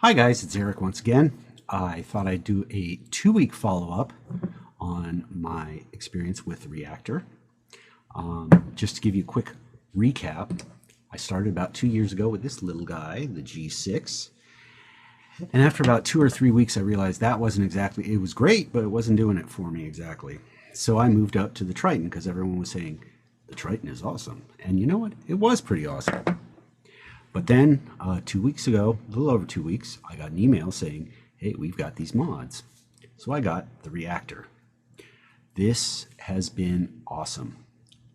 Hi guys, it's Eric once again. I thought I'd do a 2-week follow-up on my experience with the Reactor. Just to give you a quick recap, I started about 2 years ago with this little guy, the G6. And after about 2 or 3 weeks, I realized that wasn't exactly, it was great, but it wasn't doing it for me exactly. So I moved up to the Triton because everyone was saying, the Triton is awesome. And you know what? It was pretty awesome. But then 2 weeks ago, a little over 2 weeks, I got an email saying, hey, we've got these mods. So I got the Reactor. This has been awesome.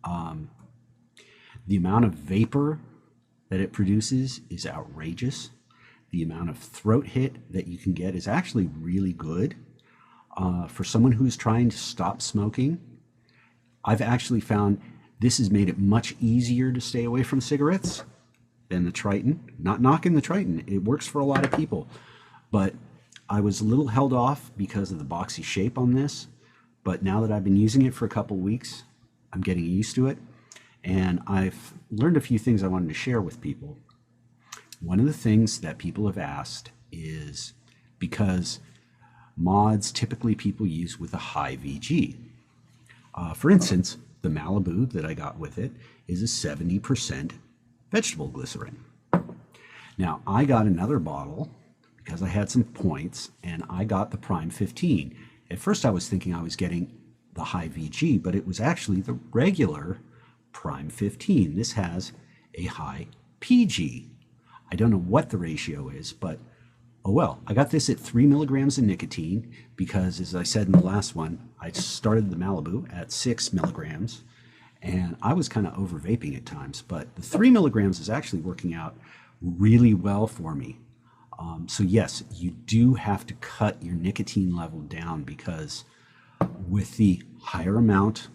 The amount of vapor that it produces is outrageous. The amount of throat hit that you can get is actually really good. For someone who's trying to stop smoking, I've actually found this has made it much easier to stay away from cigarettes than the Triton. Not knocking the Triton, it works for a lot of people, but I was a little held off because of the boxy shape on this. But now that I've been using it for a couple weeks, I'm getting used to it, and I've learned a few things I wanted to share with people. One of the things that people have asked is because mods typically people use with a high VG. For instance, the Malibu that I got with it is a 70% vegetable glycerin. Now, I got another bottle because I had some points, and I got the Prime 15. At first, I was thinking I was getting the high VG, but it was actually the regular Prime 15. This has a high PG. I don't know what the ratio is, but oh well. I got this at 3 milligrams of nicotine because, as I said in the last one, I started the Malibu at 6 milligrams. And I was kind of over vaping at times, but the 3 milligrams is actually working out really well for me. So yes, you do have to cut your nicotine level down because with the higher amount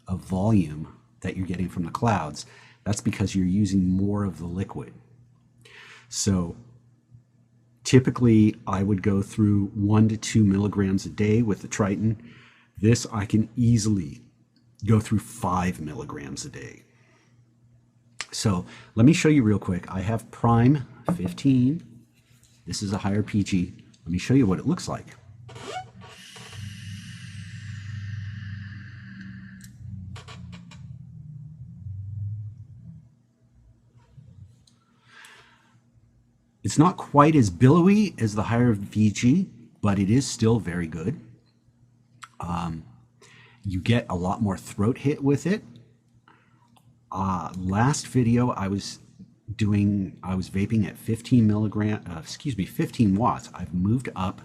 of volume that you're getting from the clouds, that's because you're using more of the liquid. So typically I would go through 1 to 2 milligrams a day with the Triton. This I can easily go through 5 milligrams a day. So let me show you real quick. I have Prime 15. This is a higher PG. Let me show you what it looks like. It's not quite as billowy as the higher VG, but it is still very good. You get a lot more throat hit with it. Last video I was vaping at 15 watts. I've moved up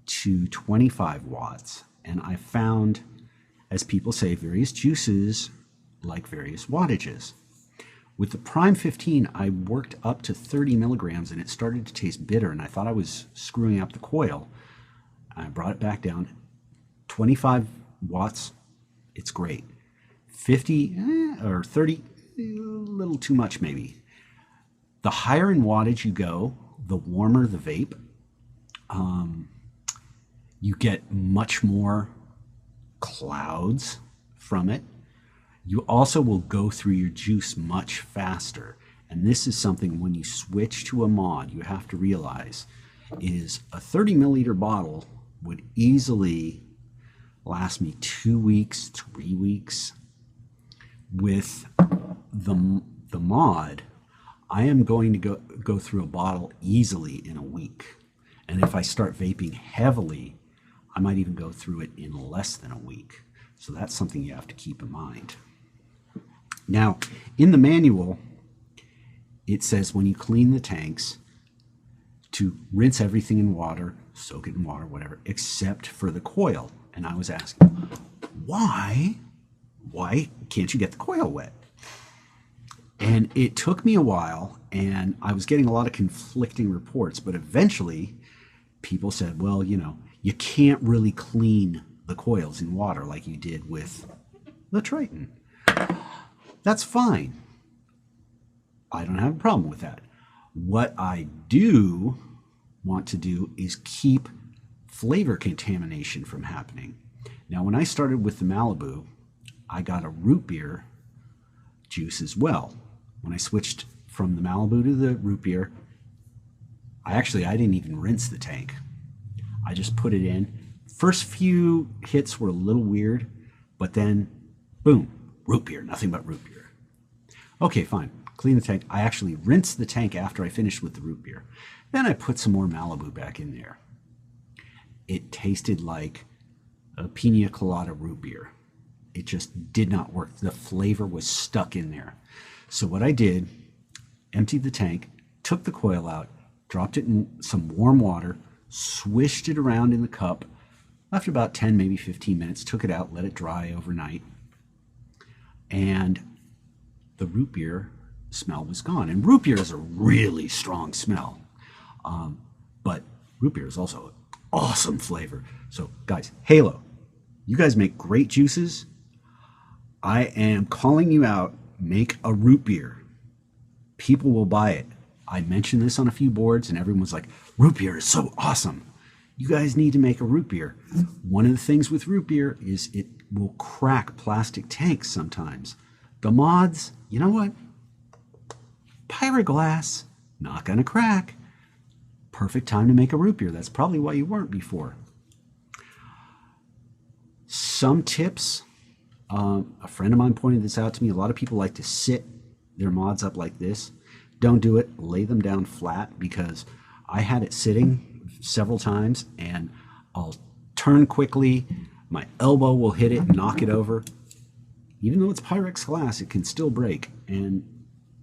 to 25 watts, and I found, as people say, various juices like various wattages. With the Prime 15, I worked up to 30 milligrams, and it started to taste bitter, and I thought I was screwing up the coil. I brought it back down. 25 watts, it's great. 50 or 30, a little too much maybe. The higher in wattage you go, the warmer the vape. You get much more clouds from it. You also will go through your juice much faster. And this is something when you switch to a mod, you have to realize is a 30 milliliter bottle would easily last me 2 weeks, 3 weeks. With the mod, I am going to go through a bottle easily in a week. And if I start vaping heavily, I might even go through it in less than a week. So that's something you have to keep in mind. Now, in the manual, it says when you clean the tanks to rinse everything in water, soak it in water, whatever, except for the coil. And I was asking, why can't you get the coil wet? And it took me a while, and I was getting a lot of conflicting reports, but eventually people said, well, you know, you can't really clean the coils in water like you did with the Triton. That's fine. I don't have a problem with that. What I do want to do is keep flavor contamination from happening. Now, when I started with the Malibu, I got a root beer juice as well. When I switched from the Malibu to the root beer, I didn't even rinse the tank. I just put it in. First few hits were a little weird, but then, boom, root beer, nothing but root beer. Okay, fine, clean the tank. I actually rinsed the tank after I finished with the root beer. Then I put some more Malibu back in there. It tasted like a pina colada root beer. It just did not work. The flavor was stuck in there. So what I did, emptied the tank, took the coil out, dropped it in some warm water, swished it around in the cup, after about 10, maybe 15 minutes, took it out, let it dry overnight, and the root beer smell was gone. And root beer is a really strong smell, but root beer is also an awesome flavor. So guys, Halo, you guys make great juices. I am calling you out. Make a root beer. People will buy it. I mentioned this on a few boards and everyone was like, root beer is so awesome. You guys need to make a root beer. One of the things with root beer is it will crack plastic tanks sometimes. The mods, you know what? Pyroglass, not gonna crack. Perfect time to make a root beer. That's probably why you weren't before. Some tips, a friend of mine pointed this out to me. A lot of people like to sit their mods up like this. Don't do it. Lay them down flat, because I had it sitting several times and I'll turn quickly. My elbow will hit it, knock it over. Even though it's Pyrex glass, it can still break. And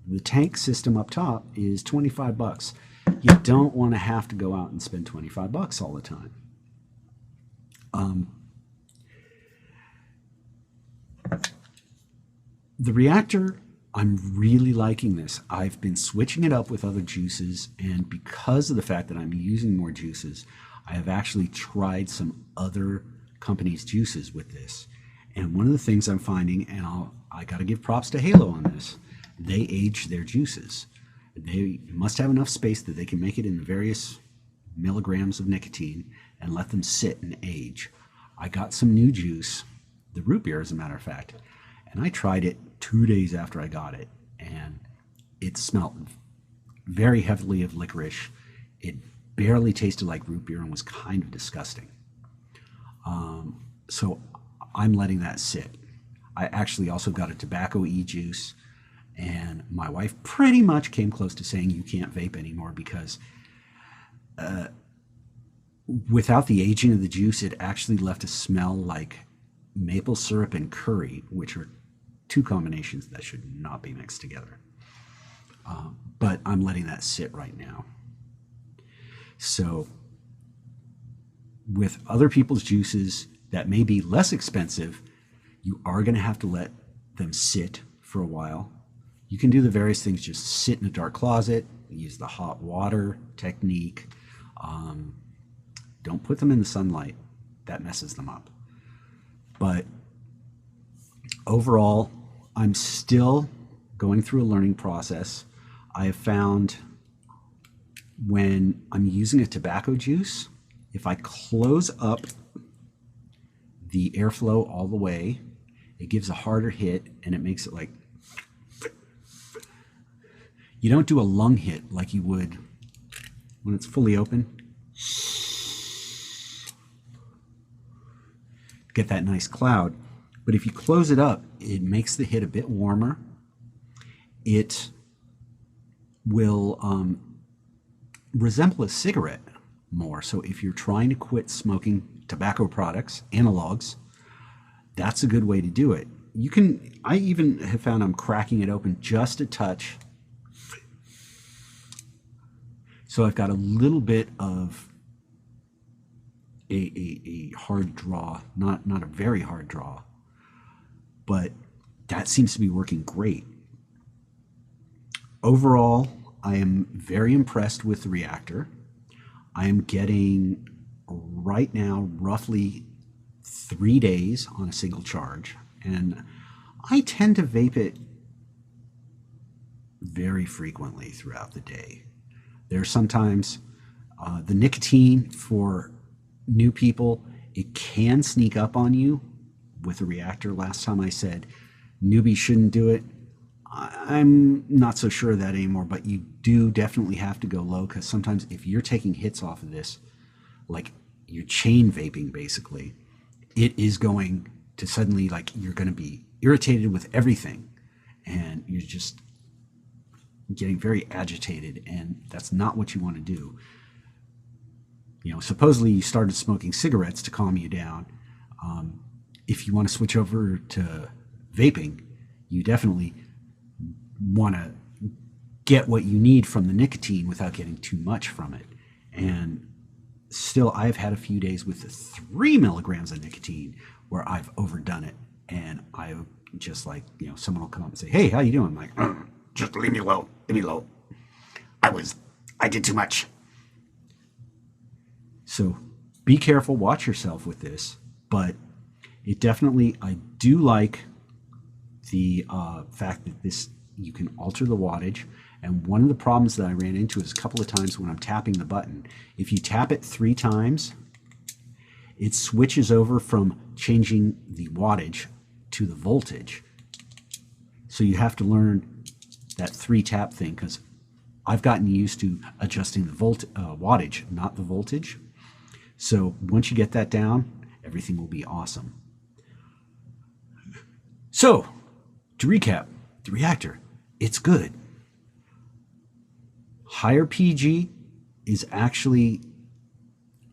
the tank system up top is 25 bucks. You don't want to have to go out and spend 25 bucks all the time. The reactor, I'm really liking this. I've been switching it up with other juices, and because of the fact that I'm using more juices, I have actually tried some other companies' juices with this. And one of the things I'm finding, and I got to give props to Halo on this, they age their juices. They must have enough space that they can make it in the various milligrams of nicotine and let them sit and age. I got some new juice, the root beer as a matter of fact, and I tried it 2 days after I got it, and it smelled very heavily of licorice. It barely tasted like root beer and was kind of disgusting. So I'm letting that sit. I actually also got a tobacco e-juice, and my wife pretty much came close to saying you can't vape anymore because without the aging of the juice, it actually left a smell like maple syrup and curry, which are two combinations that should not be mixed together. But I'm letting that sit right now. So with other people's juices that may be less expensive, you are going to have to let them sit for a while. You can do the various things, just sit in a dark closet, use the hot water technique. Don't put them in the sunlight. That messes them up. But overall, I'm still going through a learning process. I have found when I'm using a tobacco juice, if I close up the airflow all the way, it gives a harder hit and it makes it like, you don't do a lung hit like you would when it's fully open. Get that nice cloud. But if you close it up, it makes the hit a bit warmer. It will resemble a cigarette more. So if you're trying to quit smoking tobacco products, analogs, that's a good way to do it. You can, I even have found I'm cracking it open just a touch. So I've got a little bit of a hard draw, not a very hard draw, but that seems to be working great. Overall, I am very impressed with the reactor. I am getting right now roughly 3 days on a single charge, and I tend to vape it very frequently throughout the day. There's sometimes the nicotine for new people, it can sneak up on you with a reactor. Last time I said newbies shouldn't do it. I'm not so sure of that anymore, but you do definitely have to go low, because sometimes if you're taking hits off of this, like you're chain vaping basically, it is going to suddenly, like, you're going to be irritated with everything, and you're just getting very agitated, and that's not what you want to do. You know, supposedly you started smoking cigarettes to calm you down. If you want to switch over to vaping, you definitely want to get what you need from the nicotine without getting too much from it. And still, I've had a few days with 3 milligrams of nicotine where I've overdone it, and I just, like, you know, someone will come up and say, "Hey, how you doing?" I'm like, "Just leave me low, leave me low. I did too much." So be careful, watch yourself with this, but it definitely, I do like the fact that this, you can alter the wattage. And one of the problems that I ran into is a couple of times when I'm tapping the button, if you tap it 3 times, it switches over from changing the wattage to the voltage. So you have to learn that 3 tap thing, because I've gotten used to adjusting the wattage, not the voltage. So once you get that down, everything will be awesome. So, to recap, the Reactor, it's good. Higher PG is actually,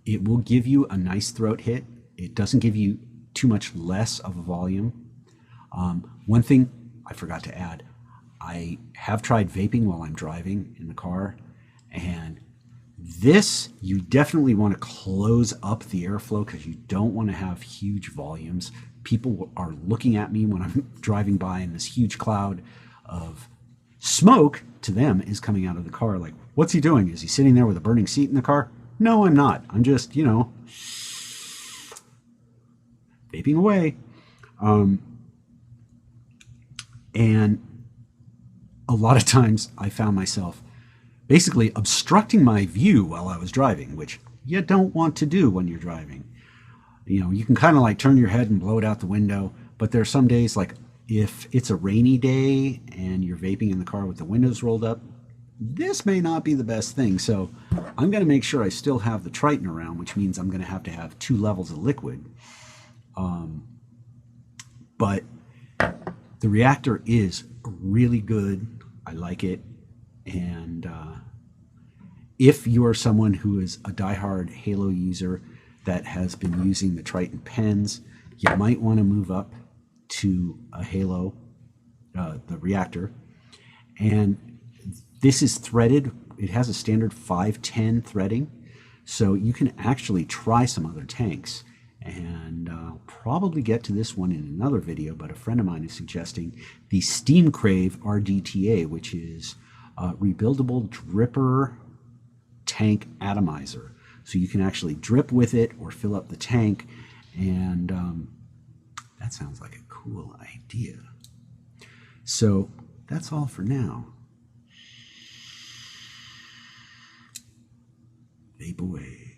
it will give you a nice throat hit. It doesn't give you too much less of a volume. One thing I forgot to add, I have tried vaping while I'm driving in the car, and this, you definitely want to close up the airflow, because you don't want to have huge volumes. People are looking at me when I'm driving by, and this huge cloud of smoke to them is coming out of the car. Like, what's he doing? Is he sitting there with a burning seat in the car? No, I'm not. I'm just, you know, vaping away. And a lot of times I found myself basically obstructing my view while I was driving, which you don't want to do when you're driving. You know, you can kind of like turn your head and blow it out the window, but there are some days, like if it's a rainy day and you're vaping in the car with the windows rolled up, this may not be the best thing. So I'm going to make sure I still have the Triton around, which means I'm going to have 2 levels of liquid. But the Reactor is really good. I like it. And if you are someone who is a diehard Halo user that has been using the Triton pens, you might want to move up to a Halo, the Reactor. And this is threaded. It has a standard 510 threading, so you can actually try some other tanks. And I'll probably get to this one in another video, but a friend of mine is suggesting the Steam Crave RDTA, which is a rebuildable dripper tank atomizer. So you can actually drip with it or fill up the tank, and that sounds like a cool idea. So that's all for now. Vape away.